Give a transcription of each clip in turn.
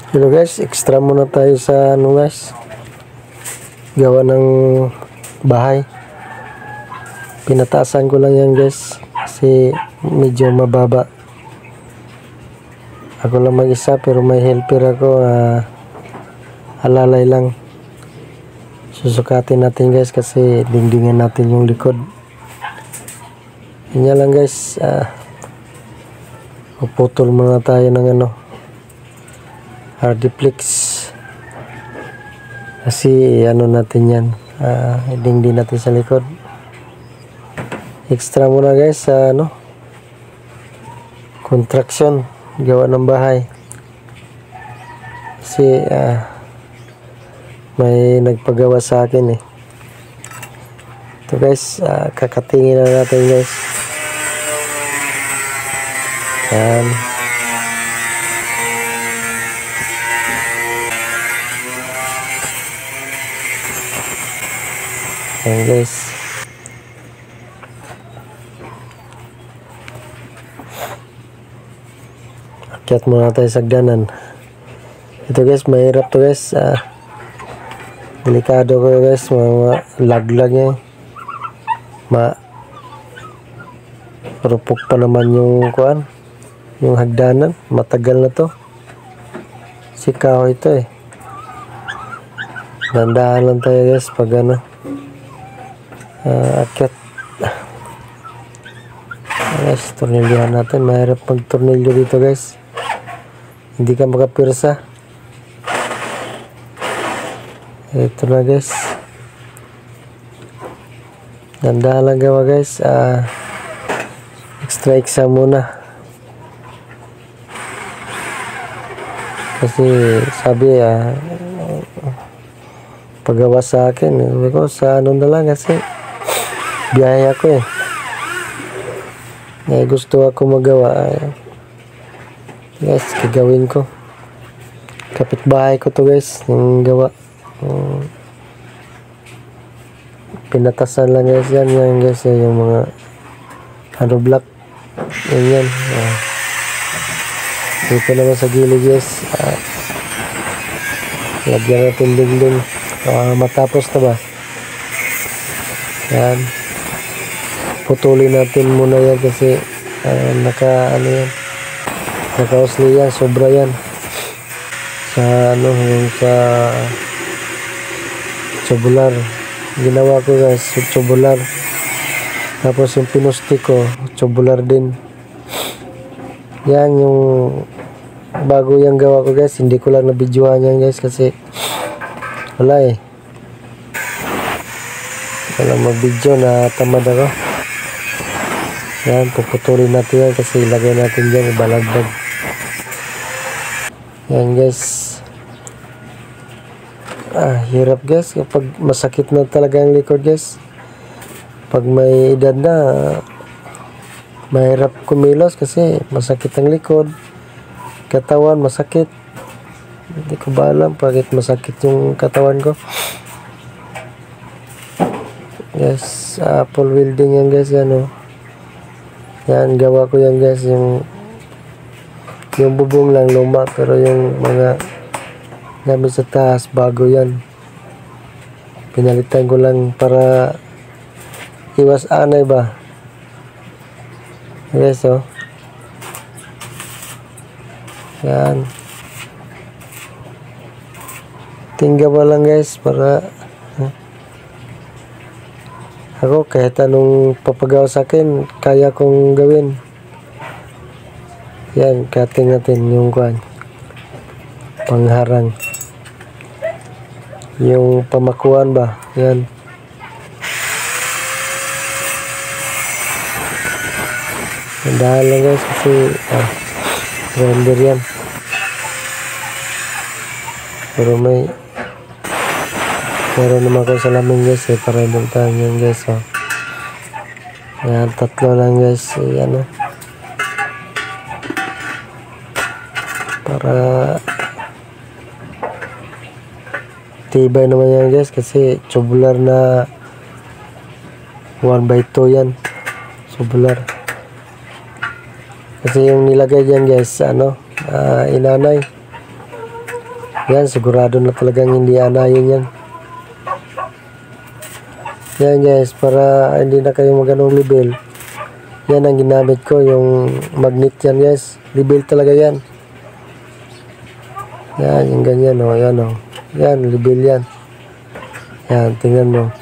Hello guys, extra muna tayo sa guys, gawa ng bahay. Pinataasan ko lang yan guys kasi medyo mababa. Ako lang mag-isa pero may helper ako, alalay lang. Susukatin natin guys kasi dingdingan natin yung likod. Yan lang guys, puputol muna tayo ng hardiplex kasi natin yan, dingding natin sa likod. Extra muna guys sa construction, gawa ng bahay kasi may nagpagawa sa akin ito guys. Kakatingin na natin guys. Yan. Ayan guys, akyat muna tayo sa hagdanan. Ito guys, mahirap to guys, delikado ko guys, mga laglag niya, rupok pa naman yung yung hagdanan. Matagal na to, sikaw ito dandahan lang tayo guys pag akyat. Guys, tornilyohan natin. Mahirap pag tornilyo dito guys, hindi ka makapirsa. Ito na guys, dandahan lang gawa guys. Extra muna kasi sabi pagawa sa akin, sabi ko sa na lang kasi biyahe ako gusto ako magawa guys, gagawin ko. Kapitbahay ko to guys yung gawa. Pinatasan lang guys yan guys, yung mga block yan. Dito naman sa gilid guys, lagyan natin dingding. Matapos na ba yan, putulin natin muna yan kasi naka-usli yan, sobra yan sa yung sa tubular. Ginawa ko guys tubular, tapos yung pinusti ko tubular din. Yan yung bago yung gawa ko guys, hindi ko lang na-videoan yan guys kasi wala walang mag-video, na tamad ako. Yan, puputulin natin yan kasi ilagay natin dyan, ibalagbag. Yan guys, hirap guys kapag masakit na talaga ang likod guys. Pag may edad na, mahirap kumilos kasi masakit ang likod, katawan masakit. Hindi ko ba alam bakit masakit yung katawan ko. Yes, full welding yan guys, yan yan, gawa ko yan guys. Yung bubong lang luma pero yung mga gamit sa taas bago yan. Pinalitan ko lang para iwas anay ba guys. Yan, tingga ba lang guys para ako kahit anong papagawa sa akin kaya kong gawin. Yan, cutting natin yung pangharang, yung pamakuan ba yan. Dahan lang guys kasi render yan, pero meron naman ako salamin guys para ibuntahan yan guys. Yan, tatlo lang guys, para tibay naman yan guys kasi tubular na 1/2 yan, tubular. Kasi yung nilagay dyan guys, inanay. Yan, sigurado na talagang hindi anayin yan. Yan guys, para hindi na kayo maganong level. Yan ang ginamit ko, yung magnet yan guys. Level talaga yan. Yan, yung ganyan o. Yan o. Yan, level yan. Yan, tingnan mo.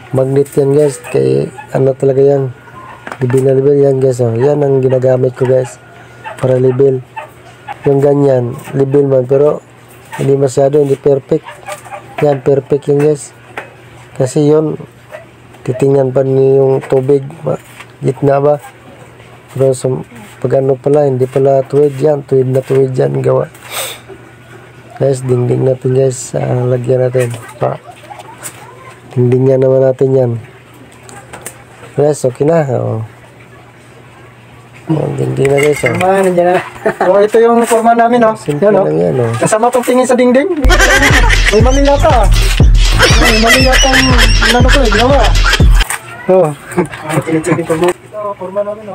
Magnet yan guys. Kaya ano talaga yan. Level na level yan guys o. Yan ang ginagamit ko guys. Para level. Yung ganyan, level man. Pero hindi masyado, hindi perfect. Yan, perfect yan guys. Kasi yun, titingnan pa niyo yung tubig. Gitna ba? Pero pag ano pala, hindi pala tuwid yan. Tuwid na tuwid yan gawa. Guys, dingding natin guys. Lagyan natin. Dingdingyan naman natin yan. Guys, okay na. Dingding na guys. Nandiyan na. Ito yung forma namin. Simple lang yan. Kasama itong tingin sa dingding. May mali yata. May mali yata yung ano ko ginawa. Ito, forma namin.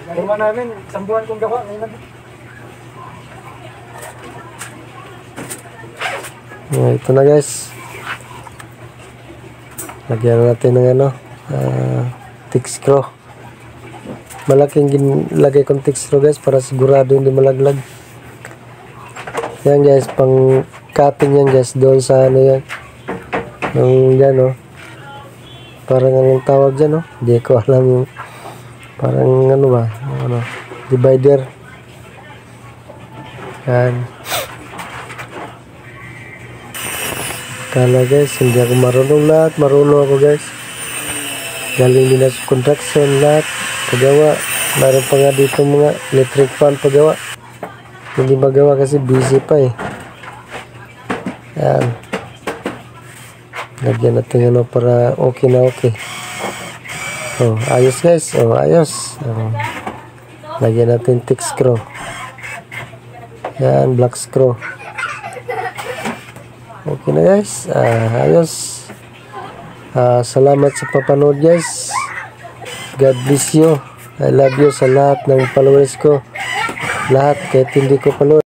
Forma namin, isang buwan kong gawa. Ito na guys. Lagyan natin ng ano, thick screw. Malaking lagay kong thick screw guys para sigurado hindi malaglag. Yan guys, pang cutting yan guys, doon sa ano yan. Yung yan parang anong tawag dyan hindi ko alam yung parang ano ba, divider. Yan. Kala guys, hindi ako marunong lahat. Marunong ako guys. Galing din sa construction lahat. Pagawa. Mayroon pa nga dito mga electric fan pagawa. Hindi magawa kasi busy pa eh. Yan. Lagyan natin para okay na okay. Ayos guys. Ayos. Lagyan natin thick screw. Yan, black screw. Okay na guys, ayos. Salamat sa papanood guys. God bless you. I love you sa lahat ng followers ko. Lahat, kahit hindi ko follow.